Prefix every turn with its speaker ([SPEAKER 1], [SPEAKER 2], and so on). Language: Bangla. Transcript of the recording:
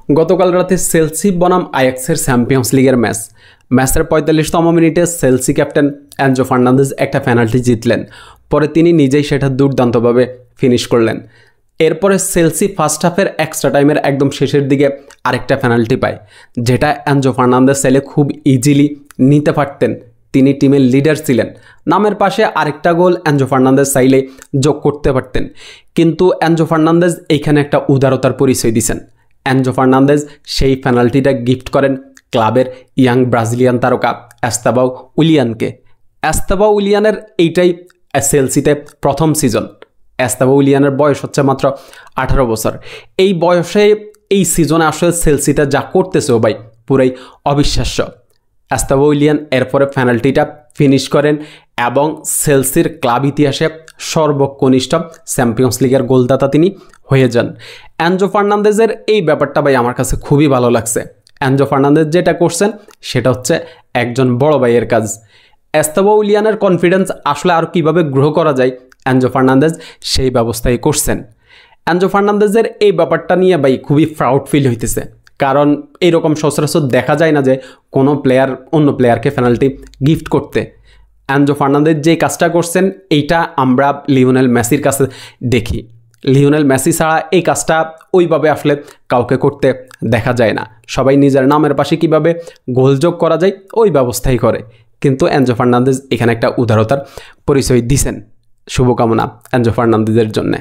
[SPEAKER 1] গতকাল রাতে চেলসি বনাম আয়াক্সের চ্যাম্পিয়ন্স লিগের ম্যাচের ৪৫তম মিনিটে চেলসি ক্যাপ্টেন এনজো ফার্নান্দেজ একটা পেনাল্টি জিতলেন। পরে তিনি নিজেই সেটা দুর্দান্তভাবে ফিনিশ করলেন। এরপরে চেলসি ফার্স্ট হাফের এক্সট্রা টাইমের একদম শেষের দিকে আরেকটা পেনাল্টি পায়, যেটা এনজো ফার্নান্দেজ চাইলে খুব ইজিলি নিতে পারতেন। তিনি টিমের লিডার ছিলেন, নামের পাশে আরেকটা গোল এনজো ফার্নান্দেজ চাইলে যোগ করতে পারতেন, কিন্তু এনজো ফার্নান্দেজ এইখানে একটা উদারতার পরিচয় দিয়েছেন। এনজো ফার্নান্দেজ সেই পেনাল্টিটা গিফট করেন ক্লাবের ইয়াং ব্রাজিলিয়ান তারকা এস্তেবাও উইলিয়ানকে। এস্তেবাও উইলিয়ানের এইটাই চেলসিতে প্রথম সিজন। এস্তেবাও উইলিয়ানের বয়স হচ্ছে মাত্র 18 বছর। এই বয়সে এই সিজনে আসলে চেলসিতে যা করতেছে ভাই পুরাই অবিশ্বাস্য। এস্তেবাও উইলিয়ান এরপরে পেনাল্টিটা ফিনিশ করেন এবং চেলসির ক্লাব ইতিহাসে সর্বকনিষ্ঠ চ্যাম্পিয়ন্স লিগের গোলদাতা তিনি হয়ে যান। এনজো ফার্নান্দেজের এই ব্যাপারটা ভাই আমার কাছে খুবই ভালো লাগছে। এনজো ফার্নান্দেজ যেটা করছেন সেটা হচ্ছে একজন বড় ভাইয়ের কাজ। এস্তেবাও উইলিয়ানের কনফিডেন্স আসলে আর কীভাবে গ্রো করা যায় এনজো ফার্নান্দেজ সেই ব্যবস্থাই করছেন। এনজো ফার্নান্দেজের এই ব্যাপারটা নিয়ে ভাই খুবই প্রাউড ফিল হইতেছে, কারণ এইরকম সচরাচর দেখা যায় না যে কোনো প্লেয়ার অন্য প্লেয়ারকে পেনাল্টি গিফট করতে। এনজো ফার্নান্দেজ যে কাজটা করছেন এইটা আমরা লিওনেল মেসির কাছে দেখি। লিওনেল মেসি ছাড়া এই কাজটা ওইভাবে আসলে কাউকে করতে দেখা যায় না। সবাই নিজের নামের পাশে কীভাবে গোল যোগ করা যায় ওই ব্যবস্থাই করে, কিন্তু এনজো ফার্নান্দেজ এখানে একটা উদারতার পরিচয় দিছেন। শুভকামনা এনজো ফার্নান্দেজের জন্যে।